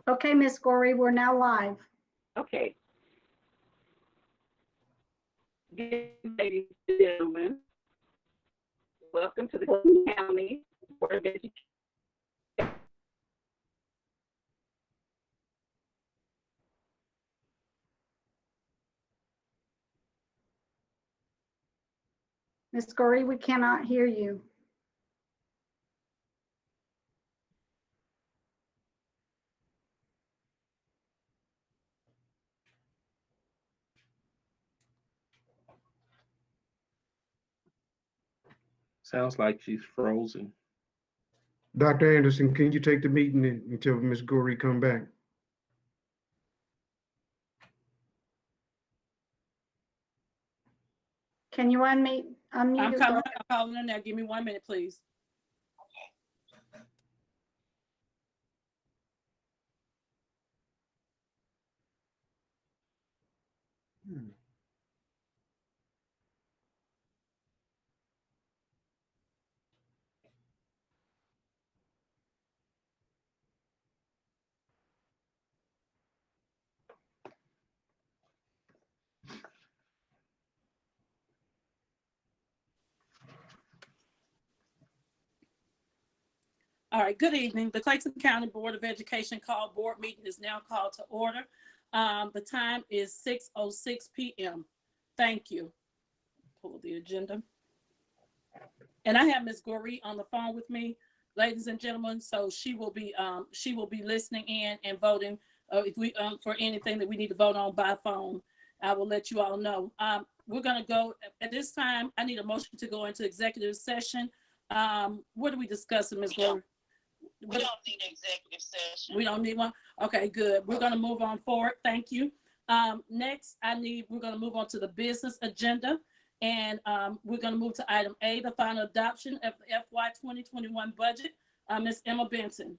Okay, Ms. Gorey, we're now live. Okay. Good evening, ladies and gentlemen. Welcome to the Clayton County Board of Education. Ms. Gorey, we cannot hear you. Sounds like she's frozen. Dr. Anderson, can you take the meeting until Ms. Gorey come back? Can you unmute? I'm coming. I'm calling in there. Give me 1 minute, please. All right, good evening. The Clayton County Board of Education call board meeting is now called to order. The time is 6:06 p.m. Thank you. Pull the agenda. And I have Ms. Gorey on the phone with me, ladies and gentlemen, so she will be listening in and voting if we for anything that we need to vote on by phone. I will let you all know. We're gonna go at this time. I need a motion to go into executive session. What are we discussing, Ms. Gorey? We don't need an executive session. We don't need one? Okay, good. We're going to move on forward. Thank you. Next, we're going to move on to the business agenda. And we're going to move to item A, the final adoption of the FY 2021 budget. Ms. Emma Benson.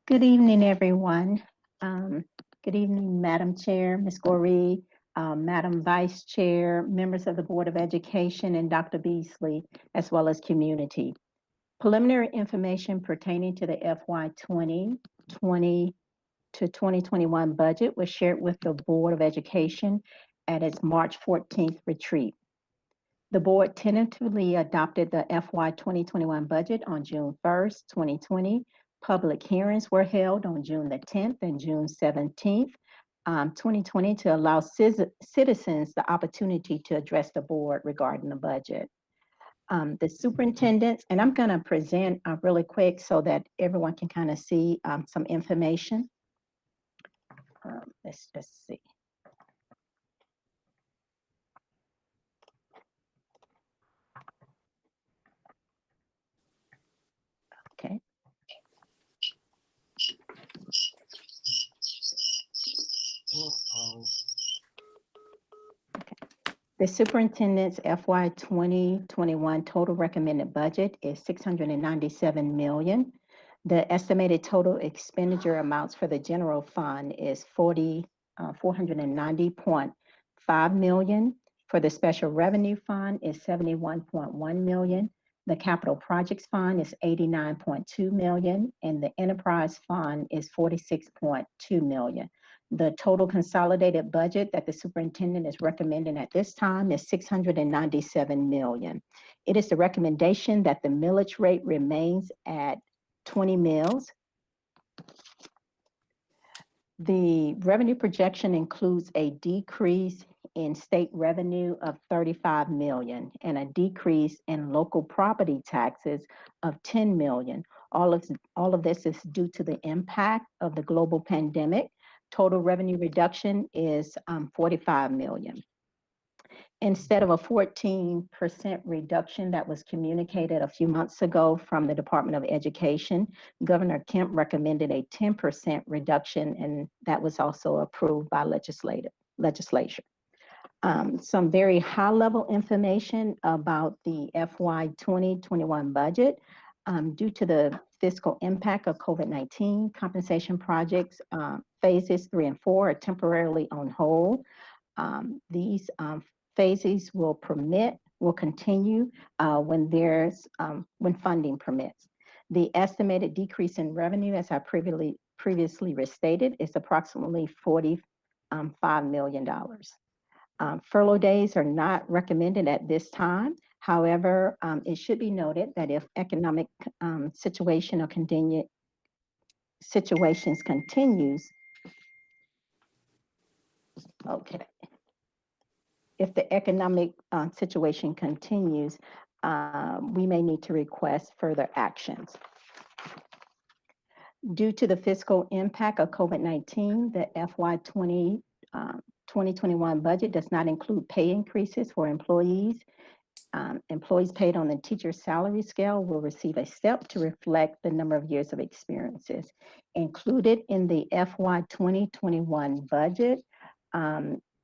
Good evening, everyone. Good evening, Madam Chair, Ms. Gorey, Madam Vice Chair, members of the Board of Education, and Dr. Beasley, as well as community. Preliminary information pertaining to the FY 2020 to 2021 budget was shared with the Board of Education at its March 14th retreat. The board tentatively adopted the FY 2021 budget on June 1st, 2020. Public hearings were held on June the 10th and June 17th, 2020 to allow citizens the opportunity to address the board regarding the budget. The superintendents, and I'm going to present really quick so that everyone can kind of see some information. Let's just see. Okay. The superintendent's FY 2021 total recommended budget is $697 million. The estimated total expenditure amounts for the general fund is $490.5 million. For the special revenue fund is $71.1 million. The capital projects fund is $89.2 million, and the enterprise fund is $46.2 million. The total consolidated budget that the superintendent is recommending at this time is $697 million. It is the recommendation that the millage rate remains at 20 mills. The revenue projection includes a decrease in state revenue of $35 million and a decrease in local property taxes of $10 million. All of this is due to the impact of the global pandemic. Total revenue reduction is $45 million. instead of a 14% reduction that was communicated a few months ago from the Department of Education, Governor Kemp recommended a 10% reduction, and that was also approved by legislature. Some very high-level information about the FY 2021 budget. Due to the fiscal impact of COVID-19, compensation projects phases 3 and 4 are temporarily on hold. These phases will continue when funding permits. The estimated decrease in revenue, as I previously restated, is approximately $45 million. Furlough days are not recommended at this time. However, it should be noted that if economic situations continues, okay. If the economic situation continues, we may need to request further actions. Due to the fiscal impact of COVID-19, the FY 2021 budget does not include pay increases for employees. Employees paid on the teacher salary scale will receive a step to reflect the number of years of experiences. Included in the FY 2021 budget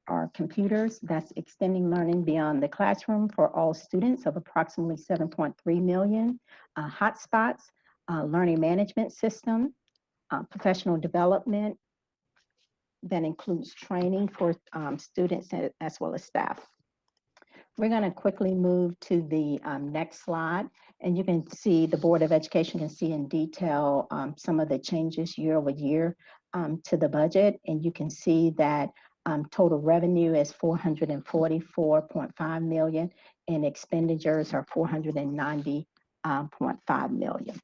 are computers, that's extending learning beyond the classroom for all students of approximately 7.3 million, hotspots, learning management system, professional development that includes training for students as well as staff. We're going to quickly move to the next slide, and you can see the Board of Education can see in detail some of the changes year over year to the budget, and you can see that total revenue is $444.5 million, and expenditures are $490.5 million.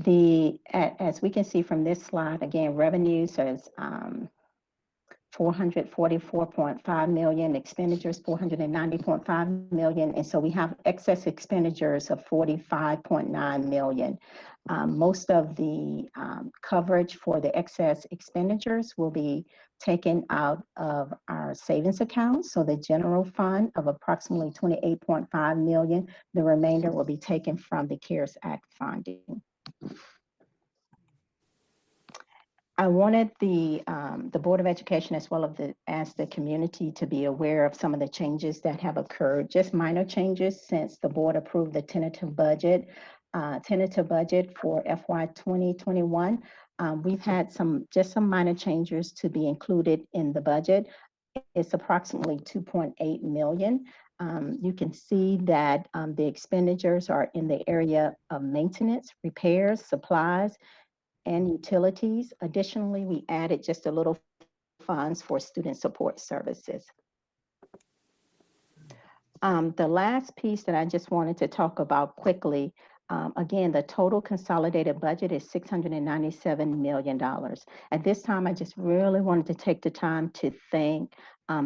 As we can see from this slide, again, revenues is $444.5 million, expenditures $490.5 million, and so we have excess expenditures of $45.9 million. Most of the coverage for the excess expenditures will be taken out of our savings account, so the general fund of approximately $28.5 million. The remainder will be taken from the CARES Act funding. I wanted the Board of Education as well as the community to be aware of some of the changes that have occurred, just minor changes since the board approved the tentative budget for FY 2021. We've had some minor changes to be included in the budget. It's approximately $2.8 million. You can see that the expenditures are in the area of maintenance, repairs, supplies, and utilities. Additionally, we added just a little funds for student support services. The last piece that I just wanted to talk about quickly, again, the total consolidated budget is $697 million. At this time, I just really wanted to take the time to thank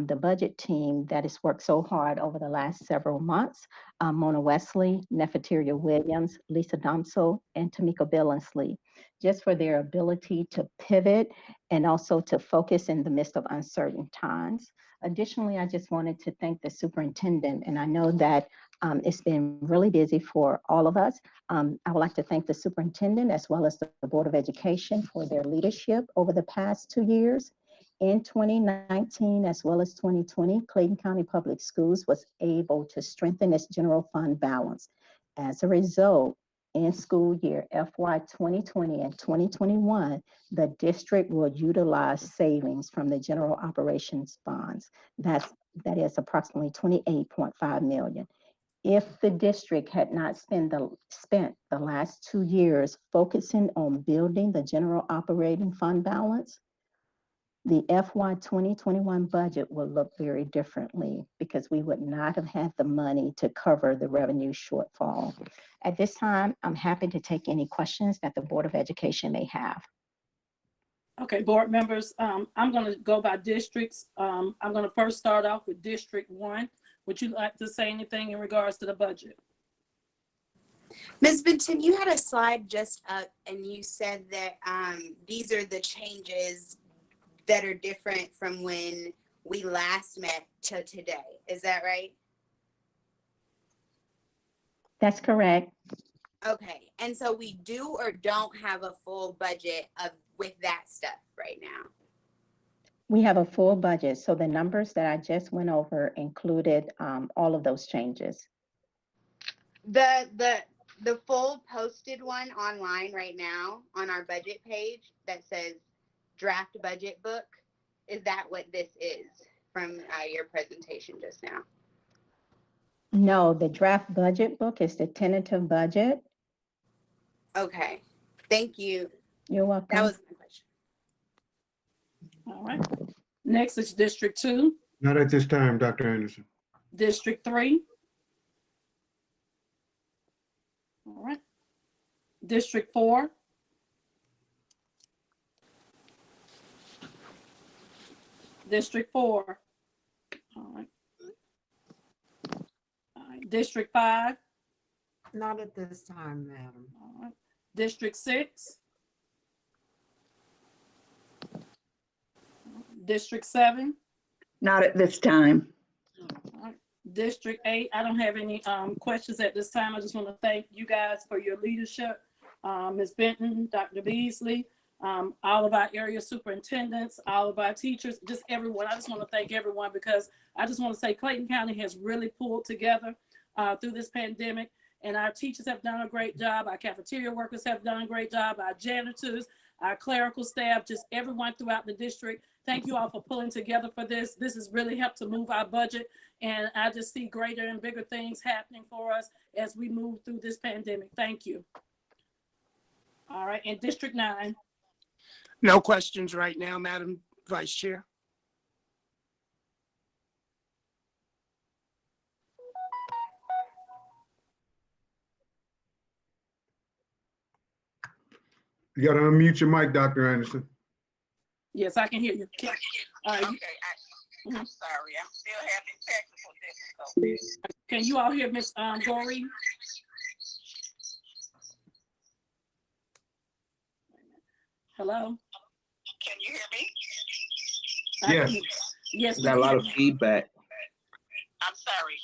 the budget team that has worked so hard over the last several months, Mona Wesley, Nefertiria Williams, Lisa Domso, and Tamika Billingsley, just for their ability to pivot and also to focus in the midst of uncertain times. Additionally, I just wanted to thank the superintendent, and I know that it's been really busy for all of us. I would like to thank the superintendent as well as the Board of Education for their leadership over the past 2 years. In 2019 as well as 2020, Clayton County Public Schools was able to strengthen its general fund balance. As a result, in school year FY 2020 and 2021, the district will utilize savings from the general operations funds. That is approximately $28.5 million. If the district had not spent the last 2 years focusing on building the general operating fund balance, the FY 2021 budget will look very differently because we would not have had the money to cover the revenue shortfall. At this time, I'm happy to take any questions that the Board of Education may have. Okay, board members, I'm going to go by districts. I'm going to first start off with District 1. Would you like to say anything in regards to the budget? Ms. Benton, you had a slide just up and you said that these are the changes that are different from when we last met to today. Is that right? That's correct. Okay, and so we do or don't have a full budget with that stuff right now. We have a full budget, so the numbers that I just went over included all of those changes. The full posted one online right now on our budget page that says draft budget book, is that what this is from your presentation just now? No, the draft budget book is the tentative budget. Okay, thank you. You're welcome. That was my question. All right. Next is District 2, Not at this time, Dr. Anderson. District 3. All right. District 4. District 4. All right. All right. District 5. Not at this time, madam. All right. District 6. District 7. Not at this time. All right. District 8, I don't have any questions at this time. I just want to thank you guys for your leadership. Ms. Benton, Dr. Beasley, all of our area superintendents, all of our teachers, just everyone. I just want to thank everyone because I just want to say Clayton County has really pulled together through this pandemic, and our teachers have done a great job. Our cafeteria workers have done a great job. Our janitors, our clerical staff, just everyone throughout the district. Thank you all for pulling together for this. This has really helped to move our budget, and I just see greater and bigger things happening for us as we move through this pandemic. Thank you. All right, and District 9. No questions right now, Madam Vice Chair. You gotta unmute your mic, Dr. Anderson. Yes, I can hear you. All right, Okay, I'm sorry, I'm still having technical difficulties. can you all hear Ms. Gorey? Hello? Can you hear me? I can Yes. hear you. Yes. Got a lot of we hear you. feedback. I'm sorry.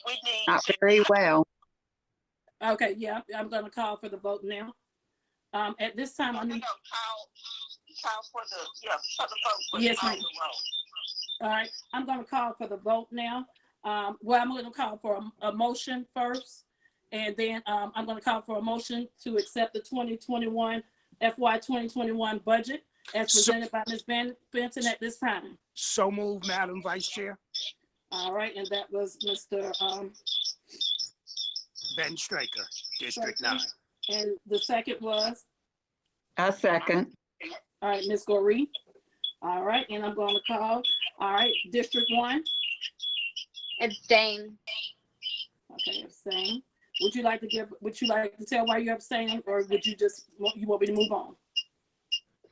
We need Not very well. Okay, yeah, I'm gonna call for the vote now. At this time, I need, call for the, for the vote. For Yes, the ma'am. vote. all right, I'm gonna call for the vote now. Well, I'm gonna call for a motion first, and then I'm gonna call for a motion to accept the 2021 FY 2021 budget as presented by Ms. Benton at this time. So moved, Madam Vice Chair. All right, and that was Mr. Ben Straker, District 9. And the second was, A second. all right, Ms. Goree. All right, and I'm going to call, all right, District 1. Abstain. Okay, abstain. Would you like to tell why you're abstaining, or would you just, you want me to move on?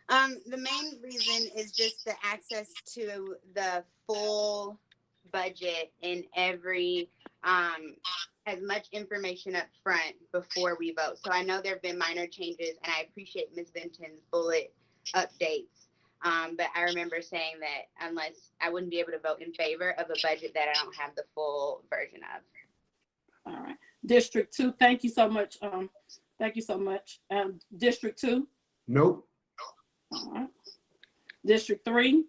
The main reason is just the access to the full budget in every, as much information up front before we vote. So I know there have been minor changes, and I appreciate Ms. Benton's bullet updates. But I remember saying that unless I wouldn't be able to vote in favor of a budget that I don't have the full version of. All right, District 2, thank you so much. Thank you so much. District 2, Nope. all right. District 3,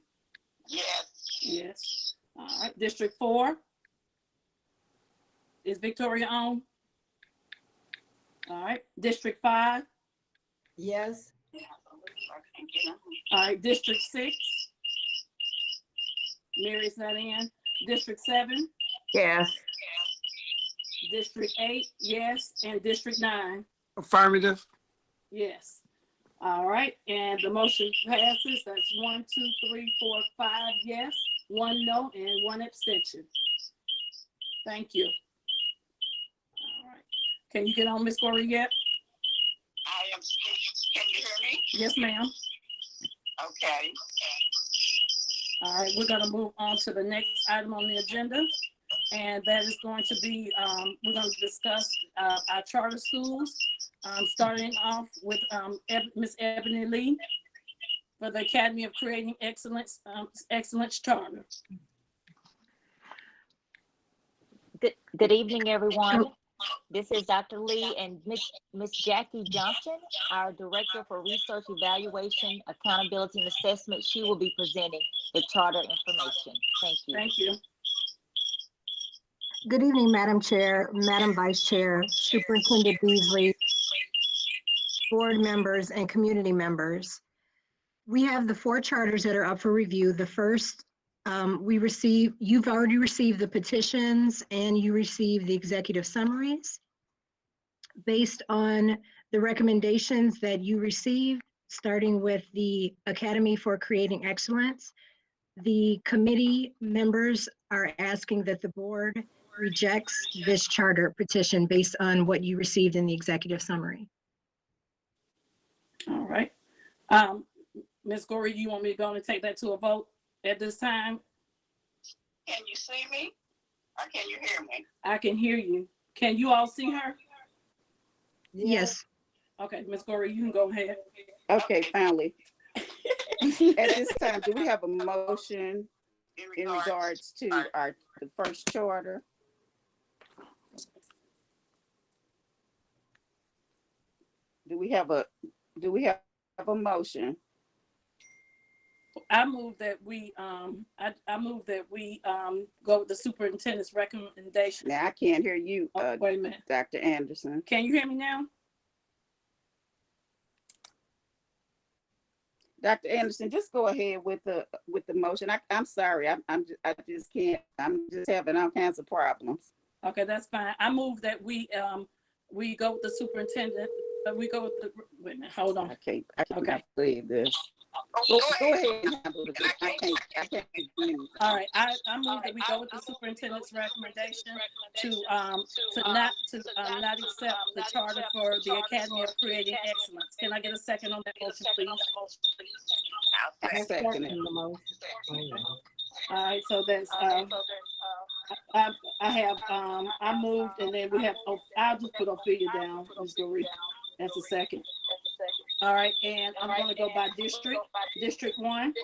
Yes. yes. All right, District 4. Is Victoria on? All right, District 5. Yes. All right, District 6. Mary's not in. District 7, Yes. District 8, yes, and District 9, Affirmative. yes. All right, and the motion passes. That's 1, 2, 3, 4, 5 yes, 1 no, and 1 abstention. Thank you. All right, can you get on, Ms. Goree, yet? I am, can you hear me? Yes, ma'am. Okay. All right, we're gonna move on to the next item on the agenda. And that is going to be, we're going to discuss our charter schools, starting off with Ms. Ebony Lee for the Academy of Creating Excellence, Excellence Charter. Good evening, everyone. This is Dr. Lee and Miss Jackie Johnson, our Director for Research Evaluation, Accountability and Assessment. She will be presenting the charter information. Thank you. Thank you. Good evening, Madam Chair, Madam Vice Chair, Superintendent Beasley, board members, and community members. We have the 4 charters that are up for review. The first, you've already received the petitions and you received the executive summaries. Based on the recommendations that you received, starting with the Academy for Creating Excellence, the committee members are asking that the board rejects this charter petition based on what you received in the executive summary. All right. Ms. Gorey, you want me to go and take that to a vote at this time? Can you see me? Or can you hear me? I can hear you. Can you all see her? Yes. Okay, Ms. Gorey, you can go ahead. Okay, finally. At this time, do we have a motion in regards to the first charter? Do we have a motion? I move that we I move that we go with the superintendent's recommendation. Now I can't hear you, Wait a minute. Dr. Anderson. Can you hear me now? Dr. Anderson, just go ahead with the motion. I'm sorry, I just can't. I'm just having all kinds of problems. Okay, that's fine. I move that we go with the superintendent. We go with the. Wait a minute. Hold on. I can't Okay. believe this. Go Go ahead and handle it. I can't. All right. I move that we go with the superintendent's recommendation to not accept the charter for the Academy of Creating Excellence. Can I get a second on that motion, please? I second it. All right. So that's I moved, and then we have. I'll just put Ophelia down. Ms. Goree. That's a second. All right, and I'm going to go by district. District 1.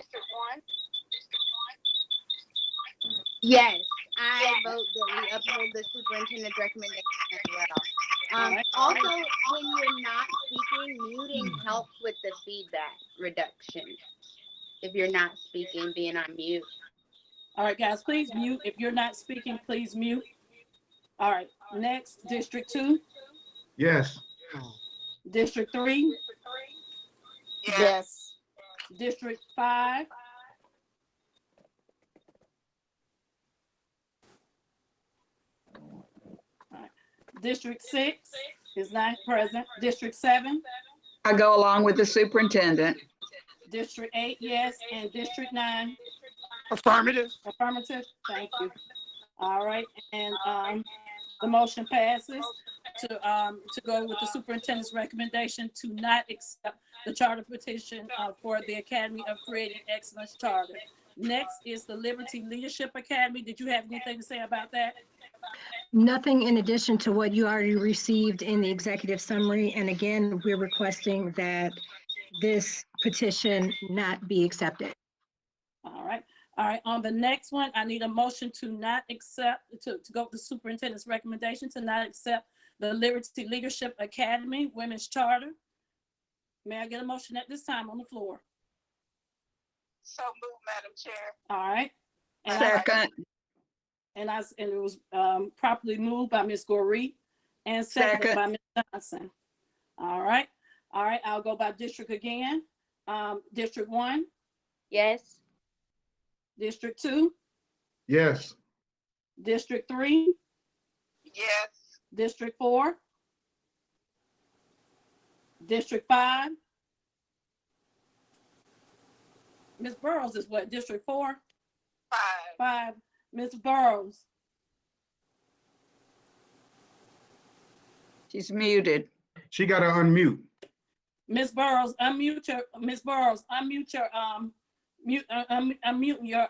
Yes, I vote that we uphold the superintendent's recommendation as well. Also, when you're not speaking, muting helps with the feedback reduction. If you're not speaking, being on mute. All right, guys, please mute. If you're not speaking, please mute. All right, next, District 2. Yes. District 3. Yes. District 5. All right. District 6 is not present. District 7. I go along with the superintendent. District 8, yes, and District 9. Affirmative. Affirmative. Thank you. All right, and the motion passes to go with the superintendent's recommendation to not accept the charter petition for the Academy of Creating Excellence Charter. Next is the Liberty Leadership Academy. Did you have anything to say about that? Nothing in addition to what you already received in the executive summary. And again, we're requesting that this petition not be accepted. All right. All right. On the next one, I need a motion to not accept, to go with the superintendent's recommendation to not accept the Liberty Leadership Academy Women's Charter. May I get a motion at this time on the floor? So moved, Madam Chair. All right. And Second. And it was properly moved by Ms. Goree and seconded by Ms. Johnson. All right. All right. I'll go by district again. District 1. Yes. District 2. Yes. District 3. Yes. District 4. District 5. Ms. Burrows is what, District 4? 5. Ms. Burrows. She's muted. She got to unmute. Ms. Burrows, unmute your, unmute your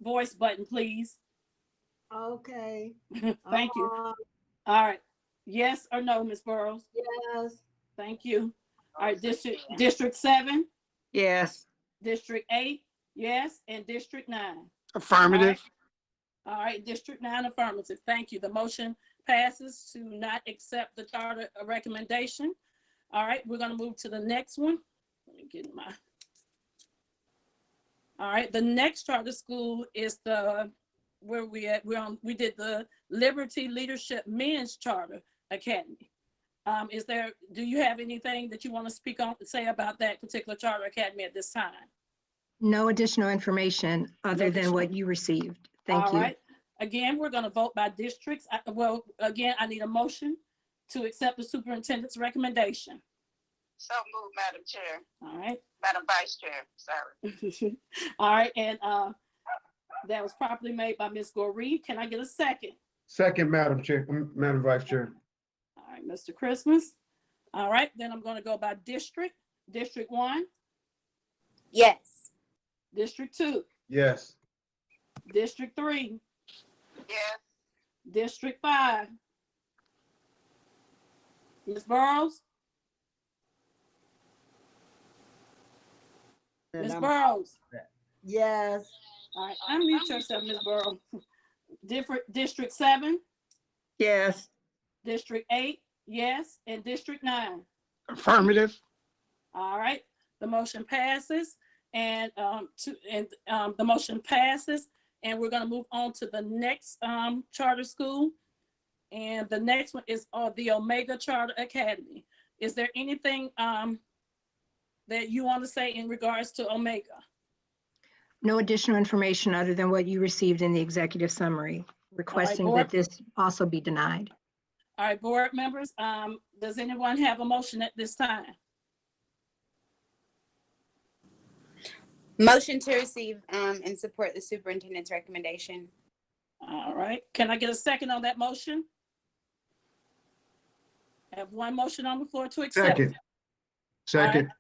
voice button, please. Okay. Thank you. Uh, All right. Yes or no, Ms. Burrows? Yes. Thank you. All right, District 7, Yes. District 8, yes, and District 9. Affirmative. All right, District 9 affirmative. Thank you. The motion passes to not accept the charter recommendation. All right, we're going to move to the next one. Let me get my. All right, the next charter school is where we at. We did the Liberty Leadership Men's Charter Academy. Do you have anything that you want to say about that particular charter academy at this time? No additional information other than what you received. Thank All you. right. Again, we're going to vote by districts. Again, I need a motion to accept the superintendent's recommendation. So moved, Madam Chair. All right. Madam Vice Chair, sorry. All right, and that was properly made by Ms. Goree. Can I get a second? Second, Madam Chair, Madam Vice Chair. All right, Mr. Christmas. All right, then I'm going to go by district. District 1, Yes. District 2, Yes. District 3, Yes. District 5. Ms. Burrows? Ms. Burrows? Yes. All right, unmute yourself, Ms. Burrows. District 7, Yes. District 8, yes, and District 9. Affirmative. All right, the motion passes, and the motion passes, and we're going to move on to the next charter school, and the next one is the Omega Charter Academy. Is there anything that you want to say in regards to Omega? No additional information other than what you received in the executive summary, requesting that this also be denied. All right, board members, does anyone have a motion at this time? Motion to receive and support the superintendent's recommendation. All right, can I get a second on that motion? I have one motion on the floor to accept. Second. Second. Right.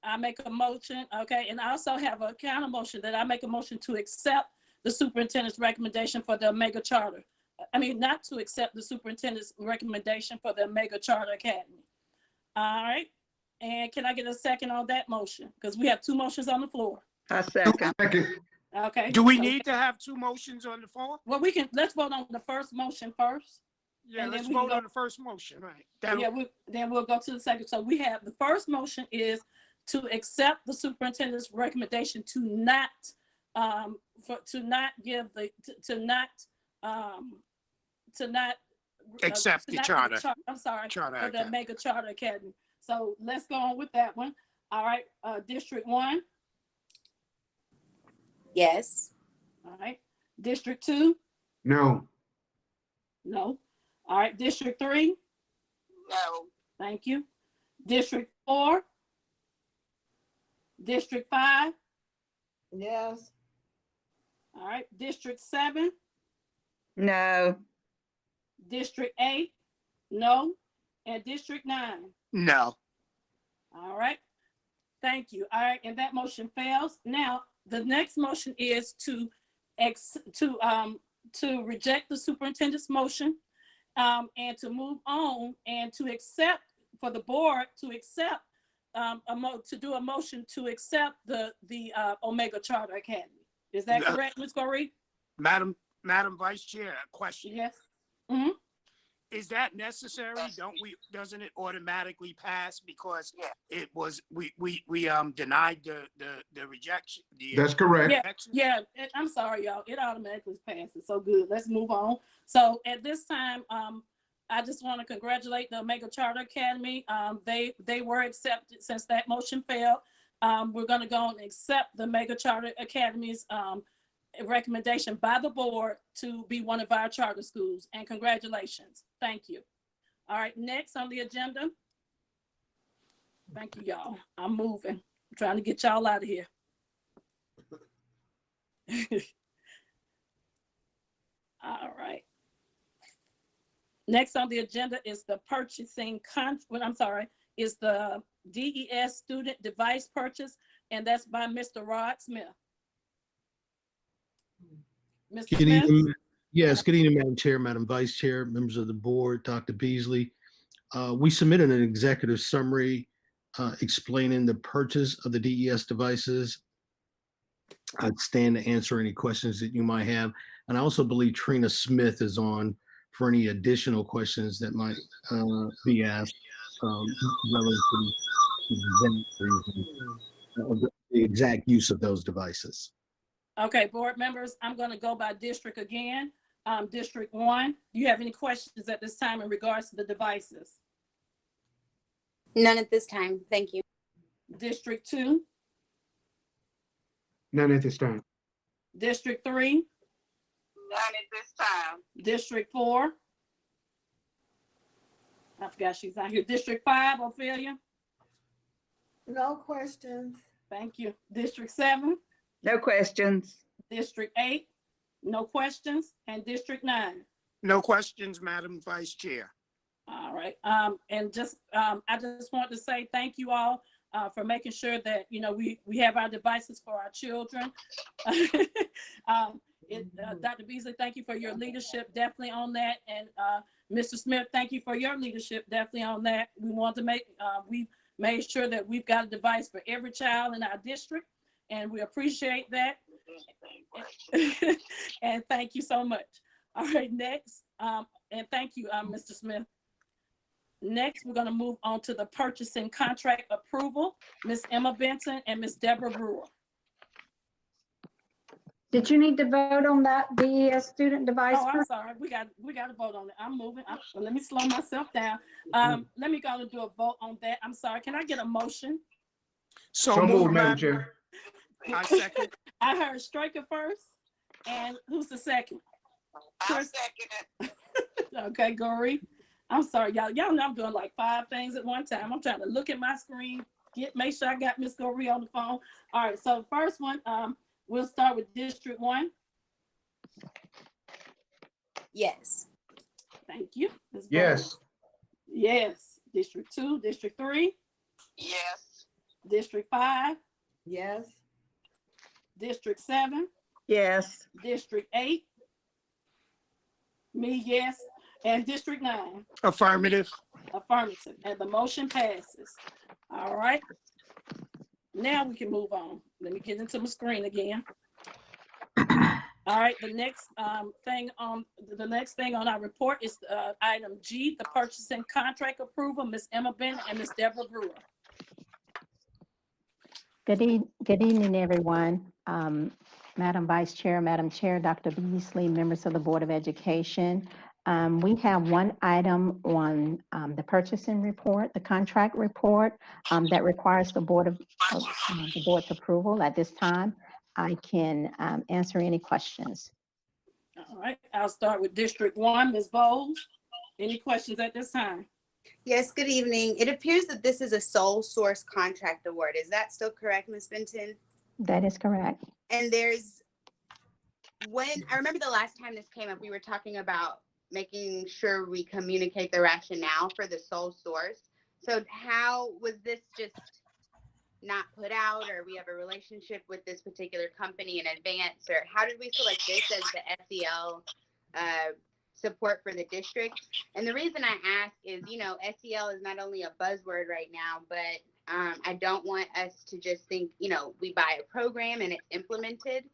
I make a motion, okay, and I also have a counter motion that I make a motion to accept the superintendent's recommendation for the Omega Charter. I mean, not to accept the superintendent's recommendation for the Omega Charter Academy. All right, and can I get a second on that motion? Because we have two motions on the floor. I second. Second. Okay. Do we need to have two motions on the floor? Well, let's vote on the first motion first. Yeah, and let's then we vote can on the first motion, right? Then we'll go to the second. So we have the first motion is to accept the superintendent's recommendation to not Accept the charter. I'm sorry, Charter for the Academy. Omega Charter Academy. So let's go on with that one. All right, District 1. Yes. All right, District 2. No. No. All right, District 3. No. Thank you. District 4. District 5. Yes. All right, District 7. No. District 8. No. And District 9. No. All right. Thank you. All right, and that motion fails. Now, the next motion is to reject the superintendent's motion and to move on and to accept, for the board to accept, to do a motion to accept the Omega Charter Academy. Is that correct, Ms. Goree? Madam Vice Chair, a question. Yes. Mm-hmm. Is that necessary? Doesn't it automatically pass because it was, we denied the rejection? That's correct. Yeah, I'm sorry, y'all. It automatically passes. So good. Let's move on. So at this time, I just want to congratulate the Omega Charter Academy. They were accepted since that motion failed. We're going to go and accept the Omega Charter Academy's recommendation by the board to be one of our charter schools. And congratulations. Thank you. All right, next on the agenda. Thank you, y'all. I'm moving. I'm trying to get y'all out of here. All right. Next on the agenda is the is the DES student device purchase, and that's by Mr. Rod Smith. Mr. Good Smith? evening. Yes, good evening, Madam Chair, Madam Vice Chair, members of the board, Dr. Beasley. We submitted an executive summary explaining the purchase of the DES devices. I'd stand to answer any questions that you might have. And I also believe Trina Smith is on for any additional questions that might be asked relative to the exact use of those devices. Okay, board members, I'm going to go by district again. District 1, do you have any questions at this time in regards to the devices? None at this time. Thank you. District 2, None at this time. District 3, None at this time. District 4. I forgot she's not here. District 5, Ophelia. No questions. Thank you. District 7, No questions. District 8, no questions, and District 9. No questions, Madam Vice Chair. All right. And just I just want to say thank you all for making sure that we have our devices for our children. Dr. Beasley, thank you for your leadership, definitely on that, and Mr. Smith, thank you for your leadership, definitely on that. We want to we made sure that we've got a device for every child in our district, and we appreciate that. And thank you so much. All right, next, and thank you, Mr. Smith. Next, we're going to move on to the purchasing contract approval. Ms. Emma Benson and Ms. Deborah Brewer. Did you need to vote on that DES student device? Oh, I'm sorry. We got to vote on it. I'm moving. Let me slow myself down. Let me go and do a vote on that. I'm sorry. Can I get a motion? So moved, Madam Chair. I second. I heard Straker first. And who's the second? I second it. Okay, Gory. I'm sorry, y'all. Y'all know I'm doing like 5 things at one time. I'm trying to look at my screen, make sure I got Miss Gory on the phone. All right, so first one, we'll start with District 1. Yes. Thank you. Ms. Yes. Bowles. Yes. District 2, District 3, Yes. District 5, Yes. District 7, Yes. District 8. Me, yes. And District 9. Affirmative. Affirmative. And the motion passes. All right. Now we can move on. Let me get into my screen again. All right. The next thing on our report is item G, the purchasing contract approval. Ms. Emma Bennett and Ms. Deborah Brewer. Good evening, everyone. Madam Vice Chair, Madam Chair, Dr. Beasley, members of the Board of Education. We have one item on the purchasing report, the contract report that requires the board's approval. At this time, I can answer any questions. All right. I'll start with District 1, Ms. Bowles. Any questions at this time? Yes, good evening. It appears that this is a sole source contract award. Is that still correct, Ms. Benton? That is correct. And I remember the last time this came up, we were talking about making sure we communicate the rationale for the sole source. So how was this just not put out, or we have a relationship with this particular company in advance, or how did we select this as the SEL support for the district? And the reason I ask is, SEL is not only a buzzword right now, but I don't want us to just think, we buy a program and it's implemented.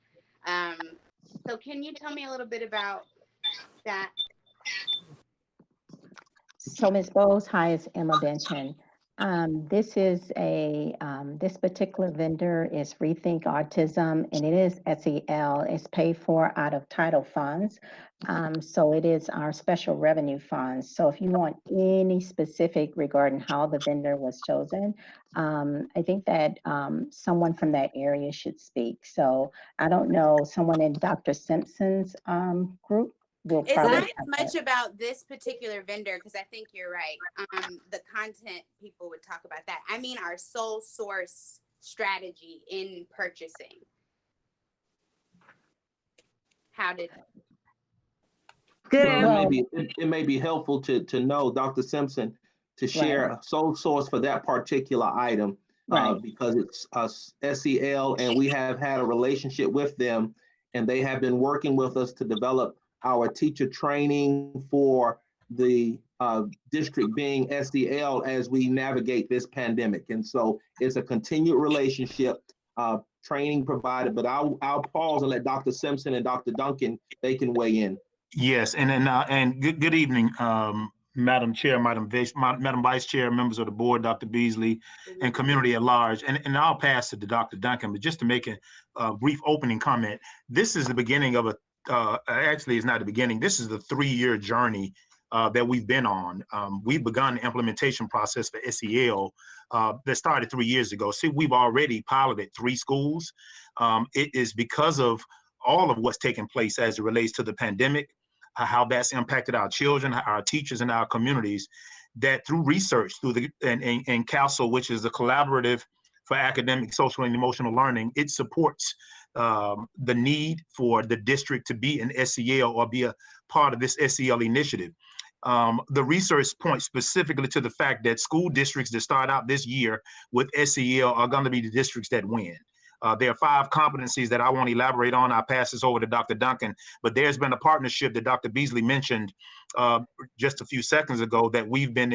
So can you tell me a little bit about that? So Ms. Bowles, hi, it's Emma Benton. This particular vendor is Rethink Autism, and it is SEL. It's paid for out of title funds. So it is our special revenue funds. So if you want any specific regarding how the vendor was chosen, I think that someone from that area should speak. So I don't know, someone in Dr. Simpson's group will It's probably not as much about this particular vendor, because I think you're right. The content people would talk about that. I mean, our sole source strategy in purchasing. How did? Good. Well, it may be helpful to know, Dr. Simpson, to share a sole source for that particular item, because it's SEL, and we have had a relationship with them, and they have been working with us to develop our teacher training for the district being SEL as we navigate this pandemic. And so it's a continued relationship, training provided, but I'll pause and let Dr. Simpson and Dr. Duncan, they can weigh in. Yes, and good evening, Madam Chair, Madam Vice Chair, members of the board, Dr. Beasley, and community at large. And I'll pass it to Dr. Duncan, but just to make a brief opening comment, this is the beginning of actually it's not the beginning, this is the 3-year journey that we've been on. We've begun the implementation process for SEL that started 3 years ago. See, we've already piloted 3 schools. It is because of all of what's taken place as it relates to the pandemic, how that's impacted our children, our teachers, and our communities, that through research, through the and CASEL, which is the Collaborative for Academic, Social, and Emotional Learning, it supports the need for the district to be an SEL or be a part of this SEL initiative. The research points specifically to the fact that school districts that start out this year with SEL are going to be the districts that win. There are 5 competencies that I won't elaborate on. I'll pass this over to Dr. Duncan, but there's been a partnership that Dr. Beasley mentioned just a few seconds ago that we've been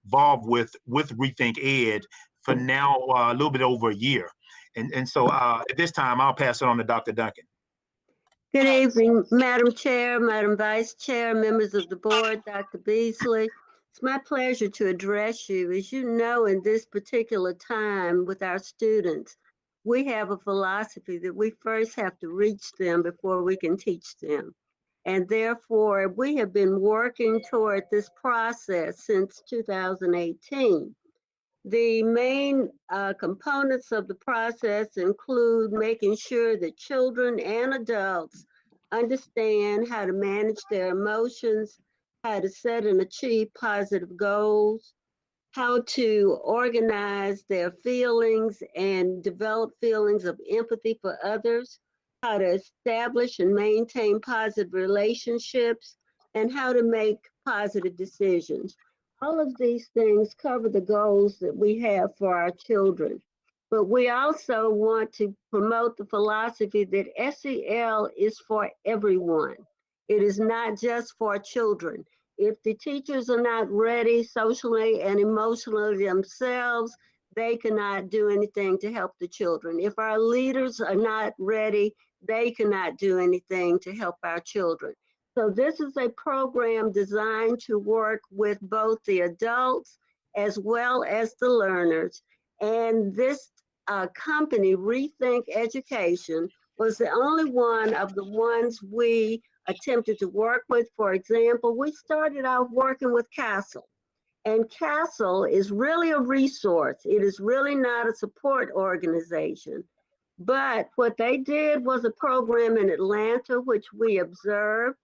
involved with Rethink Ed for now a little bit over a year. And so at this time, I'll pass it on to Dr. Duncan. Good evening, Madam Chair, Madam Vice Chair, members of the board, Dr. Beasley. It's my pleasure to address you. As you know, in this particular time with our students, we have a philosophy that we first have to reach them before we can teach them. And therefore, we have been working toward this process since 2018. The main components of the process include making sure that children and adults understand how to manage their emotions, how to set and achieve positive goals, how to organize their feelings and develop feelings of empathy for others, how to establish and maintain positive relationships, and how to make positive decisions. All of these things cover the goals that we have for our children. But we also want to promote the philosophy that SEL is for everyone. It is not just for children. If the teachers are not ready socially and emotionally themselves, they cannot do anything to help the children. If our leaders are not ready, they cannot do anything to help our children. So this is a program designed to work with both the adults as well as the learners. And this company, Rethink Education, was the only one of the ones we attempted to work with. For example, we started out working with CASEL. And CASEL is really a resource. It is really not a support organization. But what they did was a program in Atlanta, which we observed.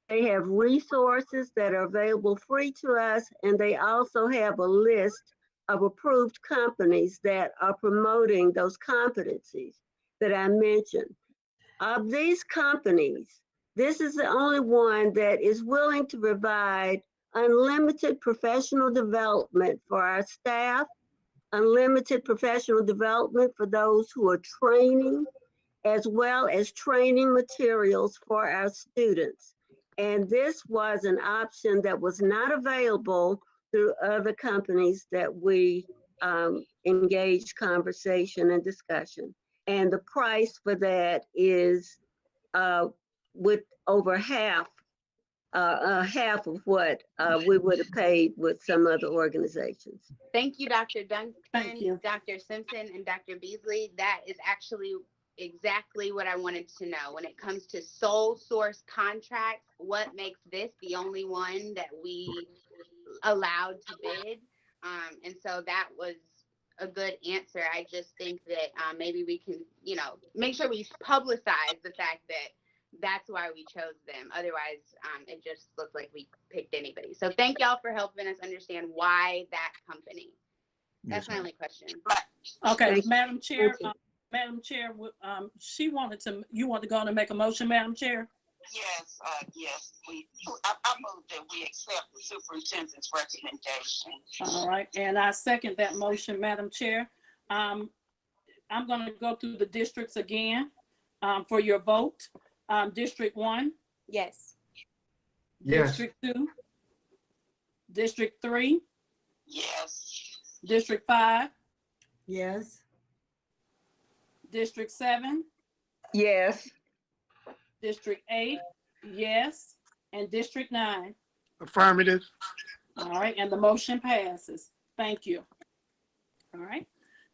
They have resources that are available free to us, and they also have a list of approved companies that are promoting those competencies that I mentioned. Of these companies, this is the only one that is willing to provide unlimited professional development for our staff, unlimited professional development for those who are training, as well as training materials for our students. And this was an option that was not available through other companies that we engaged conversation and discussion. And the price for that is with over half of what we would have paid with some other organizations. Thank you, Dr. Duncan, Thank you. Dr. Simpson, and Dr. Beasley. That is actually exactly what I wanted to know. When it comes to sole source contracts, what makes this the only one that we allowed to bid? And so that was a good answer. I just think that maybe we can, make sure we publicize the fact that that's why we chose them. Otherwise, it just looked like we picked anybody. So thank y'all for helping us understand why that company. That's my only question. Okay, Madam Chair, Madam Chair, you want to go on and make a motion, Madam Chair? Yes, I move that we accept the superintendent's recommendation. All right, and I second that motion, Madam Chair. I'm going to go through the districts again for your vote. District 1? Yes. Yes. District 2, District 3, Yes. District 5, Yes. District 7, Yes. District 8, yes, and District 9. Affirmative. All right, and the motion passes. Thank you. All right.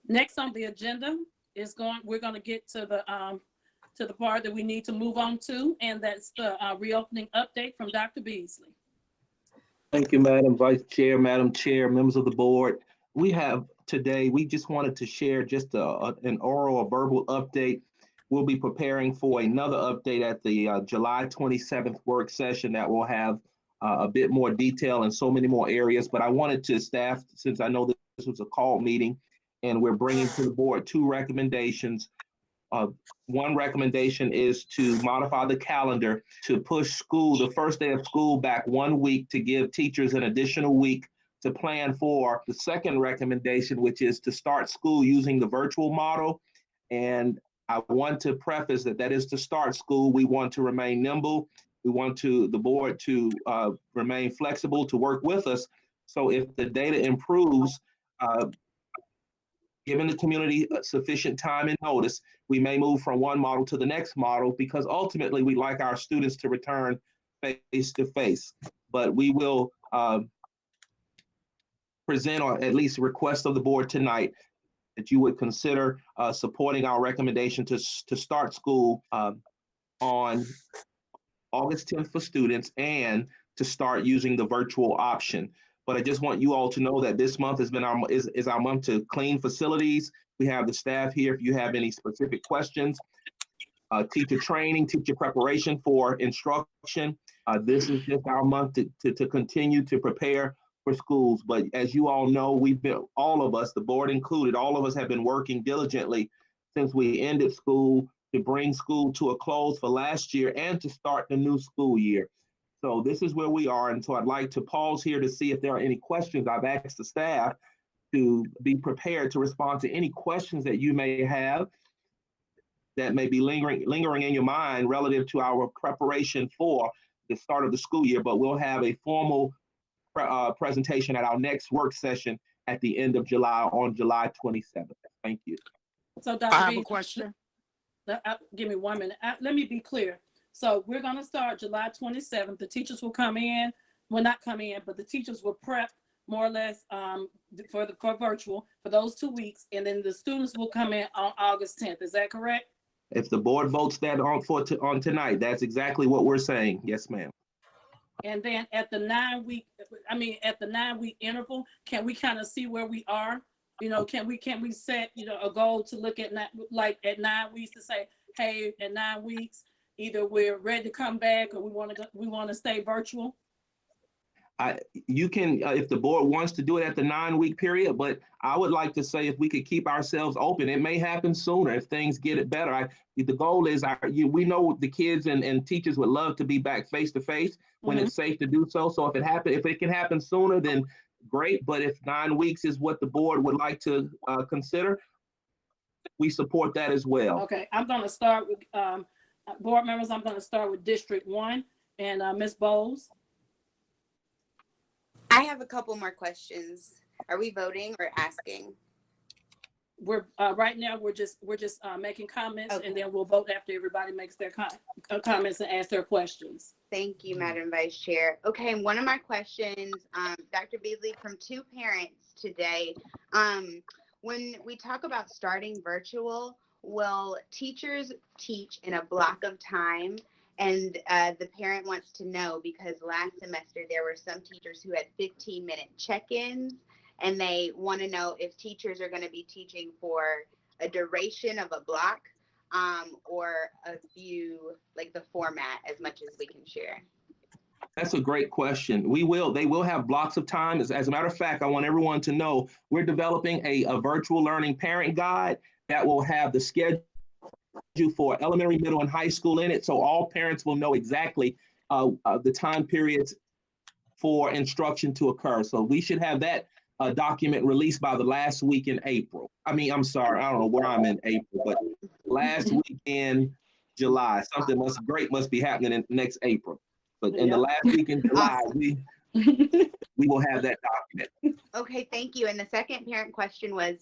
Next on the agenda is we're going to get to the part that we need to move on to, and that's the reopening update from Dr. Beasley. Thank you, Madam Vice Chair, Madam Chair, members of the board. We have today, we just wanted to share just an oral or verbal update. We'll be preparing for another update at the July 27th work session that will have a bit more detail in so many more areas. But I wanted to staff, since I know this was a call meeting, and we're bringing to the board 2 recommendations. One recommendation is to modify the calendar to push school, the first day of school, back 1 week to give teachers an additional week to plan for. The second recommendation, which is to start school using the virtual model. And I want to preface that is to start school. We want to remain nimble. We want the board to remain flexible to work with us. So if the data improves, given the community sufficient time and notice, we may move from one model to the next model, because ultimately we'd like our students to return face to face. But we will present, or at least request of the board tonight, that you would consider supporting our recommendation to start school on August 10th for students, and to start using the virtual option. But I just want you all to know that this month has been is our month to clean facilities. We have the staff here if you have any specific questions. Teacher training, teacher preparation for instruction. This is just our month to continue to prepare for schools. But as you all know, all of us, the board included, all of us have been working diligently since we ended school to bring school to a close for last year and to start the new school year. So this is where we are. And so I'd like to pause here to see if there are any questions. I've asked the staff to be prepared to respond to any questions that you may have that may be lingering in your mind relative to our preparation for the start of the school year. But we'll have a formal presentation at our next work session at the end of July, on July 27th. Thank you. So Dr. I have Beasley, a question. Give me 1 minute. Let me be clear. So we're going to start July 27th. The teachers will come in, well, not come in, but the teachers will prep more or less for virtual for those 2 weeks, and then the students will come in on August 10th. Is that correct? If the board votes that on tonight, that's exactly what we're saying. Yes, ma'am. And then at the 9 week interval, can we kind of see where we are? You know, can we set, a goal to look at at 9 weeks to say, hey, at 9 weeks, either we're ready to come back or we want to stay virtual? You can, if the board wants to do it at the 9 week period, but I would like to say if we could keep ourselves open, it may happen sooner if things get it better. The goal is, we know the kids and teachers would love to be back face to face when it's safe to do so. So if it can happen sooner, then great. But if 9 weeks is what the board would like to consider, we support that as well. Okay, I'm going to start with board members. I'm going to start with District 1 and Ms. Bowles. I have a couple more questions. Are we voting or asking? We're right now we're just making comments, and then we'll vote after everybody makes their comments and ask their questions. Thank you, Madam Vice Chair. Okay, one of my questions, Dr. Beasley, from 2 parents today. When we talk about starting virtual, will teachers teach in a block of time? And the parent wants to know, because last semester there were some teachers who had 15-minute check-ins, and they want to know if teachers are going to be teaching for a duration of a block or a few, like the format, as much as we can share. That's a great question. They will have blocks of time. As a matter of fact, I want everyone to know we're developing a virtual learning parent guide that will have the schedule for elementary, middle, and high school in it, so all parents will know exactly the time periods for instruction to occur. So we should have that document released by the last week in April. I'm sorry, I don't know where I'm in April, but last week in July. Something great must be happening in next April. But in the last week in July, we will have that document. Okay, thank you. And the second parent question was,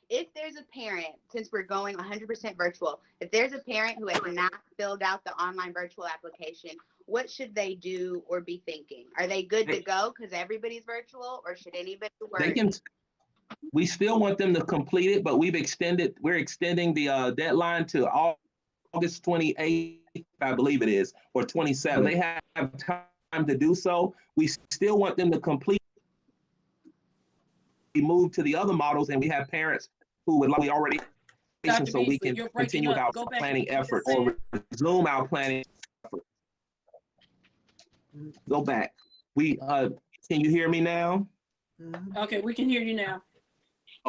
if there's a parent, since we're going 100% virtual, if there's a parent who has not filled out the online virtual application, what should they do or be thinking? Are they good to go because everybody's virtual, or should anybody worry? We still want them to complete it, but we're extending the deadline to August 28th, I believe it is, or 27th. They have time to do so. We still want them to complete. We move to the other models, and we have parents who would like already, so we can continue with our planning effort or resume our planning effort. Go back. Can you hear me now? Okay, we can hear you now.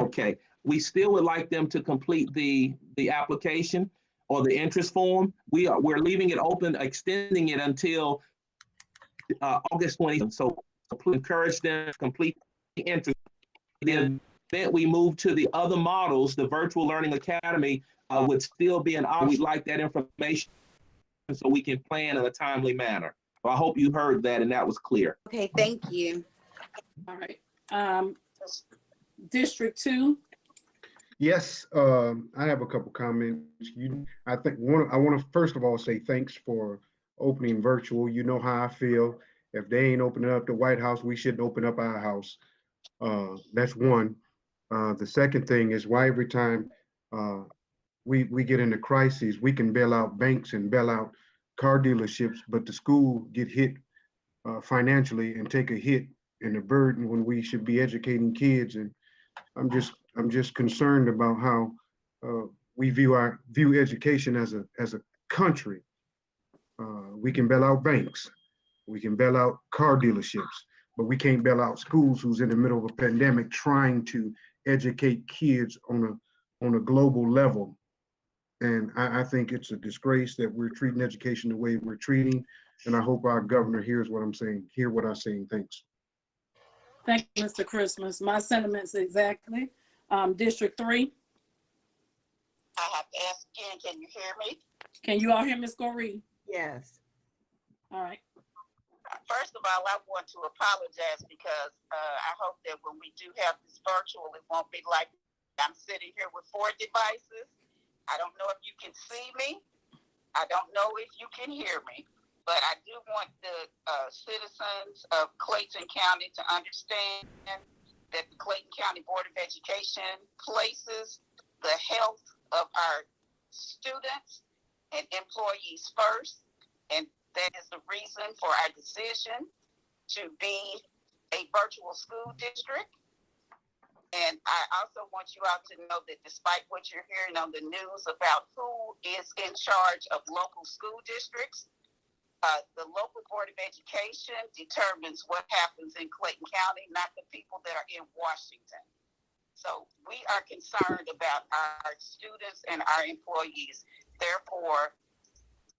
Okay, we still would like them to complete the application or the interest form. We're leaving it open, extending it until August 20th. So encourage them to complete the interest. The event we move to the other models, the Virtual Learning Academy would still be an option. We'd like that information so we can plan in a timely manner. So I hope you heard that and that was clear. Okay, thank you. All right. District 2. Yes, I have a couple comments. I want to first of all say thanks for opening virtual. You know how I feel. If they ain't opening up the White House, we shouldn't open up our house. That's one. The second thing is why every time we get into crises, we can bail out banks and bail out car dealerships, but the school get hit financially and take a hit and a burden when we should be educating kids. And I'm just concerned about how we view education as a country. We can bail out banks, we can bail out car dealerships, but we can't bail out schools who's in the middle of a pandemic trying to educate kids on a global level. And I think it's a disgrace that we're treating education the way we're treating. And I hope our governor hears what I'm saying, hear what I'm saying. Thanks. Thank you, Mr. Christmas. My sentiments exactly. District 3. I have to ask again, can you hear me? Can you all hear Ms. Goree? Yes. All right. First of all, I want to apologize because I hope that when we do have this virtual, it won't be like I'm sitting here with 4 devices. I don't know if you can see me. I don't know if you can hear me. But I do want the citizens of Clayton County to understand that the Clayton County Board of Education places the health of our students and employees first. And that is the reason for our decision to be a virtual school district. And I also want you all to know that despite what you're hearing on the news about who is in charge of local school districts, the local Board of Education determines what happens in Clayton County, not the people that are in Washington. So we are concerned about our students and our employees. Therefore,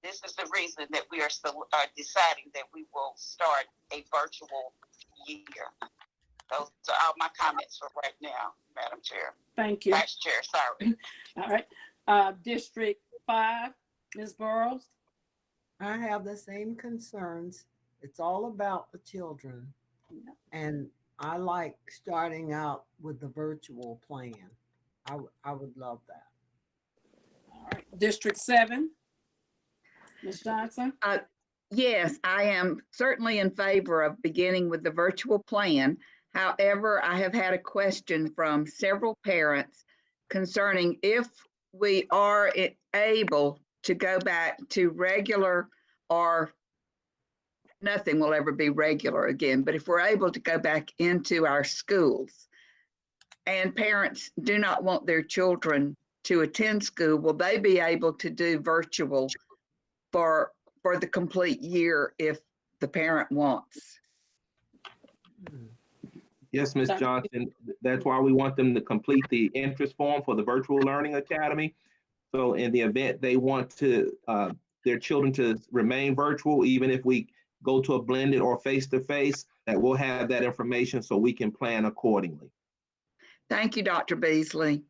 this is the reason that we are deciding that we will start a virtual year. Those are all my comments for right now, Madam Chair. Thank you. Vice Chair, sorry. All right. District 5, Ms. Burrows. I have the same concerns. It's all about the children. And I like starting out with the virtual plan. I would love that. All right. District 7, Ms. Johnson. Yes, I am certainly in favor of beginning with the virtual plan. However, I have had a question from several parents concerning if we are able to go back to regular, or nothing will ever be regular again, but if we're able to go back into our schools and parents do not want their children to attend school, will they be able to do virtual for the complete year if the parent wants? Yes, Ms. Johnson, that's why we want them to complete the interest form for the Virtual Learning Academy. So in the event they want to their children to remain virtual, even if we go to a blended or face-to-face, that we'll have that information so we can plan accordingly. Thank you, Dr. Beasley.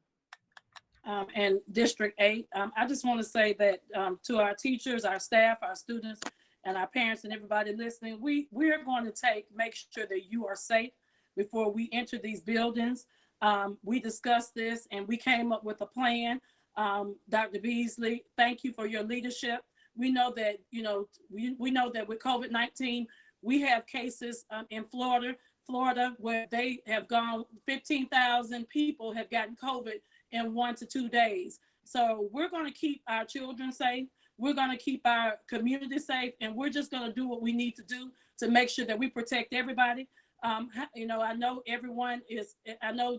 And District 8, I just want to say that to our teachers, our staff, our students, and our parents and everybody listening, we're going to make sure that you are safe before we enter these buildings. We discussed this and we came up with a plan. Dr. Beasley, thank you for your leadership. We know that, we know that with COVID-19, we have cases in Florida where they have gone, 15,000 people have gotten COVID in 1 to 2 days. So we're going to keep our children safe. We're going to keep our community safe, and we're just going to do what we need to do to make sure that we protect everybody. I know I know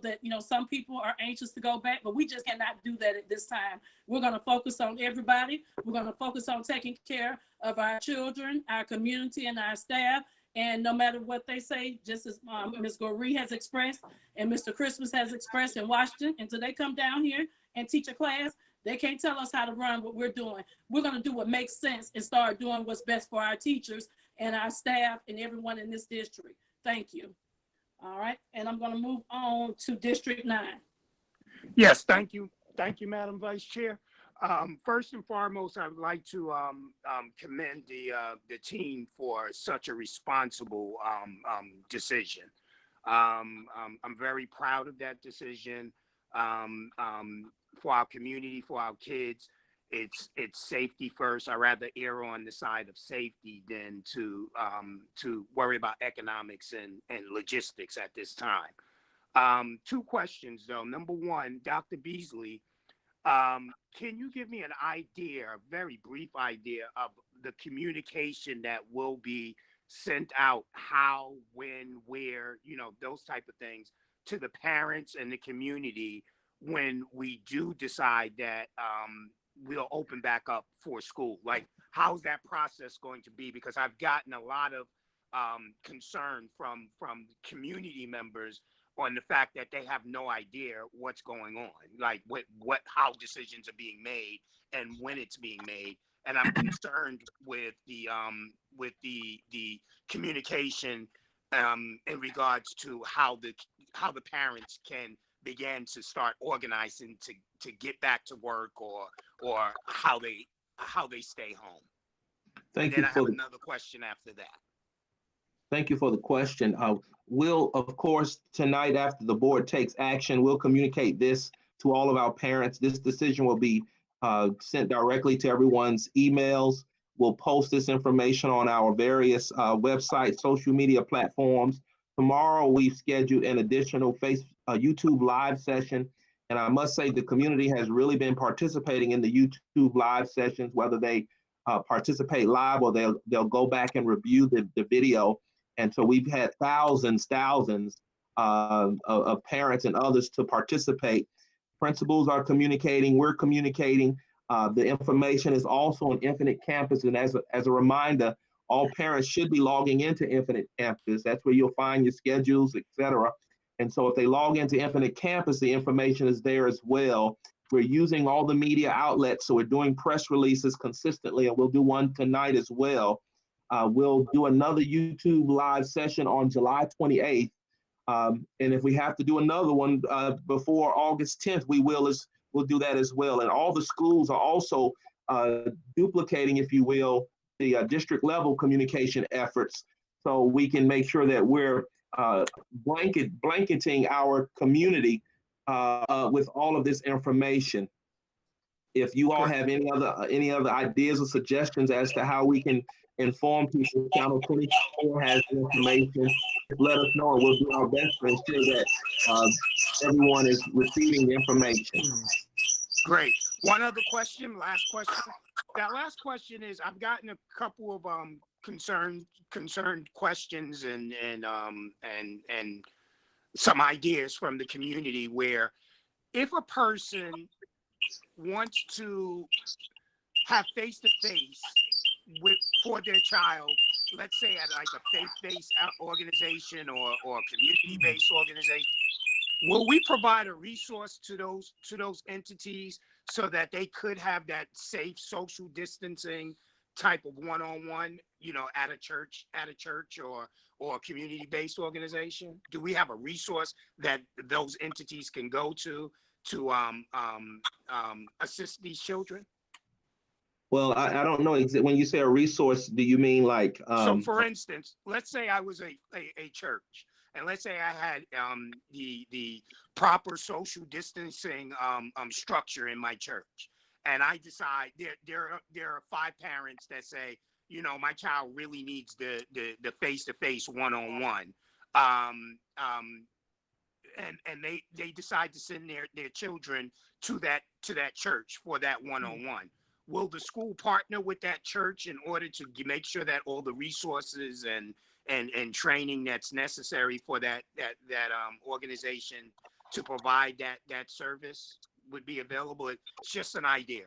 that, some people are anxious to go back, but we just cannot do that at this time. We're going to focus on everybody. We're going to focus on taking care of our children, our community, and our staff. And no matter what they say, just as Ms. Goree has expressed and Mr. Christmas has expressed in Washington, until they come down here and teach a class, they can't tell us how to run what we're doing. We're going to do what makes sense and start doing what's best for our teachers and our staff and everyone in this district. Thank you. All right, and I'm going to move on to District 9. Yes, thank you. Thank you, Madam Vice Chair. First and foremost, I would like to commend the team for such a responsible decision. I'm very proud of that decision. For our community, for our kids, it's safety first. I'd rather err on the side of safety than to worry about economics and logistics at this time. 2 questions though. Number one, Dr. Beasley, can you give me an idea, a very brief idea of the communication that will be sent out, how, when, where, those type of things to the parents and the community when we do decide that we'll open back up for school? Like, how's that process going to be? Because I've gotten a lot of concern from community members on the fact that they have no idea what's going on, like how decisions are being made and when it's being made. And I'm concerned with the communication in regards to how the parents can begin to start organizing to get back to work or how they stay home. Thank and then you I for have the another question after that. Thank you for the question. We'll, of course, tonight after the board takes action, we'll communicate this to all of our parents. This decision will be sent directly to everyone's emails. We'll post this information on our various websites, social media platforms. Tomorrow, we've scheduled an additional YouTube live session. And I must say the community has really been participating in the YouTube live sessions, whether they participate live or they'll go back and review the video. And so we've had thousands of parents and others to participate. Principals are communicating, we're communicating. The information is also on Infinite Campus. And as a reminder, all parents should be logging into Infinite Campus. That's where you'll find your schedules, etc. And so if they log into Infinite Campus, the information is there as well. We're using all the media outlets, so we're doing press releases consistently, and we'll do one tonight as well. We'll do another YouTube live session on July 28th. And if we have to do another one before August 10th, we'll do that as well. And all the schools are also duplicating, if you will, the district level communication efforts, so we can make sure that we're blanketing our community with all of this information. If you all have any other ideas or suggestions as to how we can inform people, Channel 24 has information. Let us know, and we'll do our best to ensure that everyone is receiving the information. Great. One other question, last question. That last question is, I've gotten a couple of concerned questions and some ideas from the community where if a person wants to have face-to-face for their child, let's say at like a faith-based organization or community-based organization, will we provide a resource to those entities so that they could have that safe social distancing type of one-on-one, at a church or community-based organization? Do we have a resource that those entities can go to assist these children? Well, I don't know. When you say a resource, do you mean like, So for instance, let's say I was a church, and let's say I had the proper social distancing structure in my church, and I decide there are 5 parents that say, you know, my child really needs the face-to-face one-on-one. Um, um, and they decide to send their children to that church for that one-on-one. Will the school partner with that church in order to make sure that all the resources and training that's necessary for that organization to provide that service would be available? It's just an idea.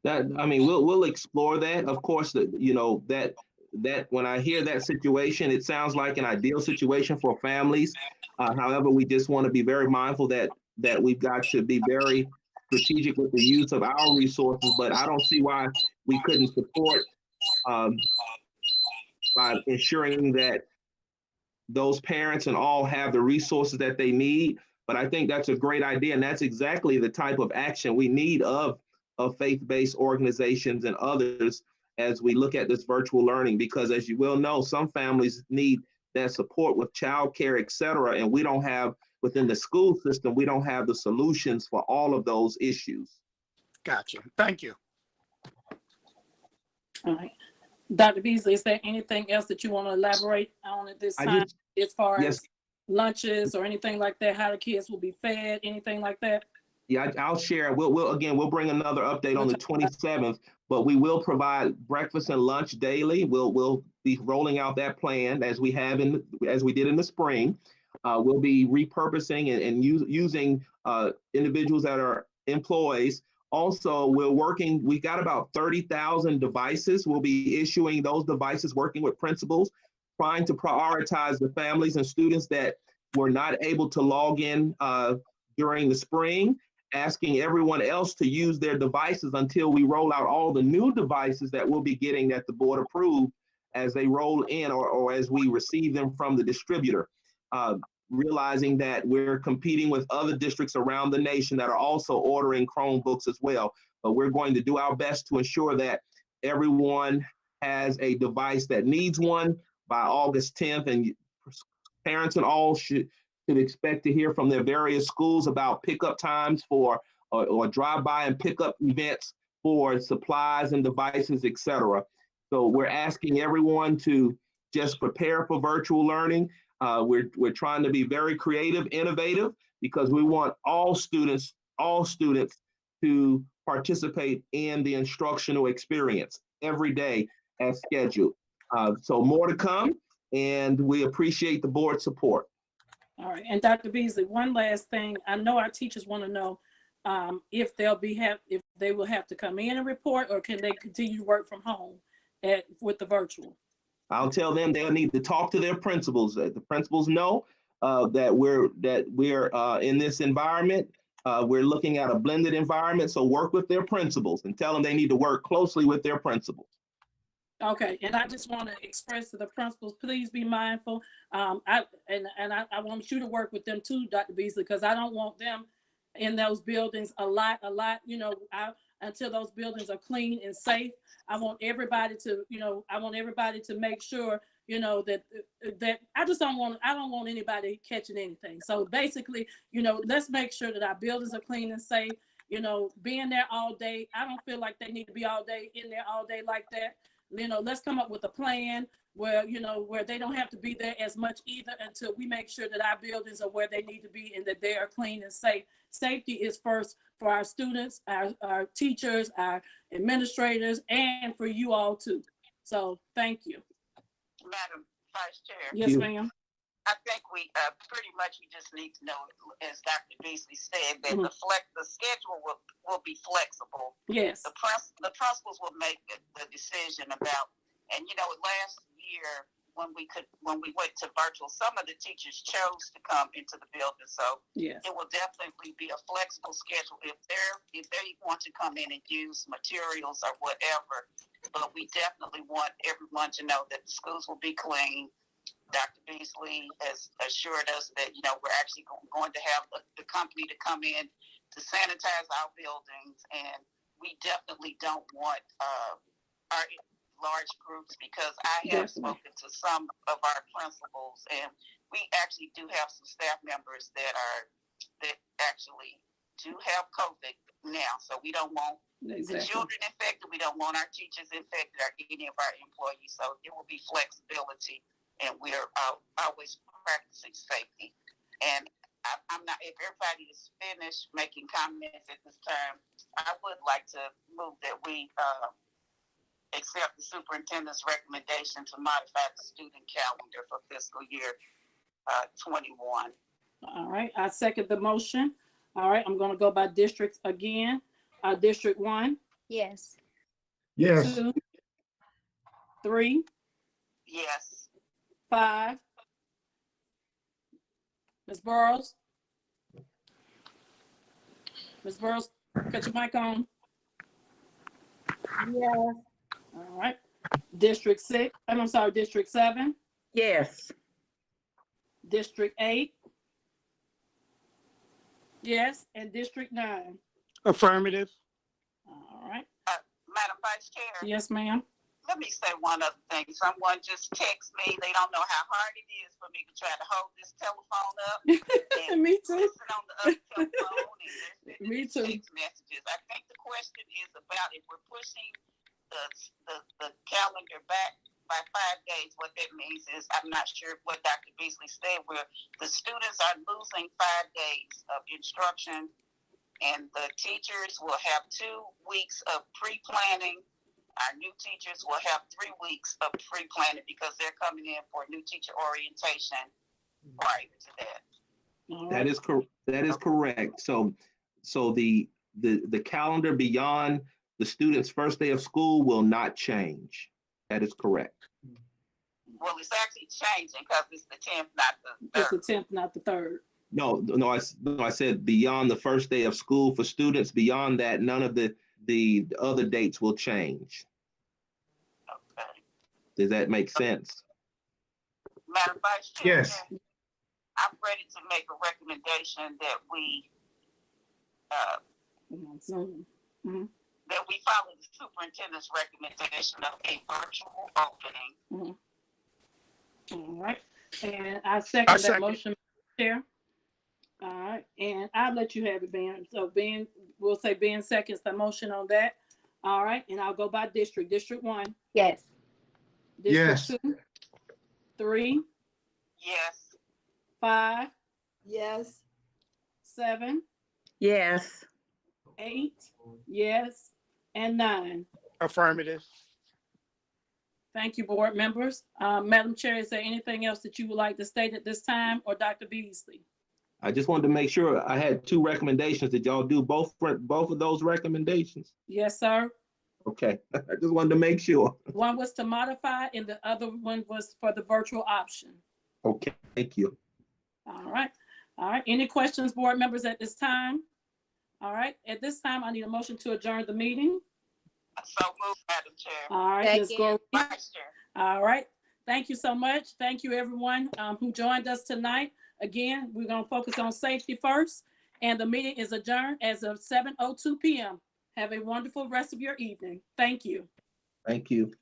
that, I mean, we'll explore that. Of course, that, you know, that when I hear that situation, it sounds like an ideal situation for families. However, we just want to be very mindful that we've got to be very strategic with the use of our resources. But I don't see why we couldn't support um, by ensuring that those parents and all have the resources that they need. But I think that's a great idea, and that's exactly the type of action we need of faith-based organizations and others as we look at this virtual learning. Because as you well know, some families need that support with childcare, et cetera, and we don't have within the school system, we don't have the solutions for all of those issues. Gotcha. Thank you. All right. Dr. Beasley, is there anything else that you want to elaborate on at this time as far Yes. as lunches or anything like that, how the kids will be fed, anything like that? Yeah, I'll share. We'll bring another update on the 27th, but we will provide breakfast and lunch daily. We'll be rolling out that plan as we did in the spring. We'll be repurposing and using individuals that are employees. Also, we got about 30,000 devices. We'll be issuing those devices, working with principals, trying to prioritize the families and students that were not able to log in during the spring, asking everyone else to use their devices until we roll out all the new devices that we'll be getting that the board approved as they roll in or as we receive them from the distributor. Realizing that we're competing with other districts around the nation that are also ordering Chromebooks as well. But we're going to do our best to ensure that everyone has a device that needs one by August 10th, and parents and all should expect to hear from their various schools about pickup times for or drive-by and pickup events for supplies and devices, et cetera. So we're asking everyone to just prepare for virtual learning. We're trying to be very creative, innovative, because we want all students to participate in the instructional experience every day as scheduled. So more to come, and we appreciate the board's support. All right, and Dr. Beasley, one last thing. I know our teachers want to know if if they will have to come in and report, or can they continue to work from home with the virtual? I'll tell them they'll need to talk to their principals. The principals know that we're in this environment. We're looking at a blended environment, so work with their principals and tell them they need to work closely with their principals. Okay, and I just want to express to the principals, please be mindful. I want you to work with them too, Dr. Beasley, because I don't want them in those buildings a lot, until those buildings are clean and safe. I want everybody to make sure, that I don't want anybody catching anything. So basically, let's make sure that our buildings are clean and safe. Being there all day, I don't feel like they need to be in there all day like that. Let's come up with a plan where they don't have to be there as much either, until we make sure that our buildings are where they need to be and that they are clean and safe. Safety is first for our students, our teachers, our administrators, and for you all too. So thank you. Madam Vice Chair. Yes, ma'am. I think we pretty much just need to know, as Dr. Beasley said, that the schedule will be flexible. Yes. The principals will make the decision about, and last year when we went to virtual, some of the teachers chose to come into the building. So yes, it will definitely be a flexible schedule if they want to come in and use materials or whatever. But we definitely want everyone to know that the schools will be clean. Dr. Beasley has assured us that, we're actually going to have the company to come in to sanitize our buildings, and we definitely don't want our large groups, because I have spoken to some of our principals, and we actually do have some staff members that actually do have COVID now. So we don't want the children infected. We don't want our teachers infected or any of our employees. So there will be flexibility, and we're always practicing safety. And I'm not, if everybody is finished making comments at this time, I would like to move that we accept the superintendent's recommendation to modify the student calendar for fiscal year 21. All right, I second the motion. All right, I'm gonna go by districts again. District 1, Yes. Yes. 2, 3, Yes. 5. Ms. Burrows? Ms. Burrows, cut your mic on. Yes. All right. District 6, I'm sorry, District 7, Yes. District 8. Yes, and District 9. Affirmative. All right. Madam Vice Chair. Yes, ma'am. Let me say one other thing. Someone just texted me. They don't know how hard it is for me to try to hold this telephone up. And Me too. listen on the other telephone, and Me too. text messages. I think the question is about if we're pushing the calendar back by 5 days. What that means is, I'm not sure what Dr. Beasley said, where the students are losing 5 days of instruction, and the teachers will have 2 weeks of pre-planning. Our new teachers will have 3 weeks of pre-planning because they're coming in for new teacher orientation prior to that. That is correct. So the calendar beyond the student's first day of school will not change. That is correct. Well, it's actually changing because it's the 10th, not the 3rd. It's the 10th, not the 3rd. No, I said beyond the first day of school for students. Beyond that, none of the other dates will change. Okay. Does that make sense? Madam Vice Chair. Yes. I'm ready to make a recommendation that we follow the superintendent's recommendation of a virtual opening. All right, and I second that motion, Chair. All right, and I'll let you have it, Ben. So Ben, we'll say Ben seconds the motion on that. All right, and I'll go by district. District 1. Yes. District 2. 3. Yes. 5. Yes. 7. Yes. 8. Yes. And 9. Affirmative. Thank you, board members. Madam Chair, is there anything else that you would like to state at this time, or Dr. Beasley? I just wanted to make sure I had 2 recommendations. Did y'all do both of those recommendations? Yes, sir. Okay, I just wanted to make sure. One was to modify and the other one was for the virtual option. Okay, thank you. All right. All right. Any questions, board members, at this time? All right. At this time, I need a motion to adjourn the meeting. So moved, Madam Chair. All right, Ms. Goree. Vice Chair. All right. Thank you so much. Thank you, everyone who joined us tonight. Again, we're going to focus on safety first, and the meeting is adjourned as of 7:02 p.m. Have a wonderful rest of your evening. Thank you. Thank you.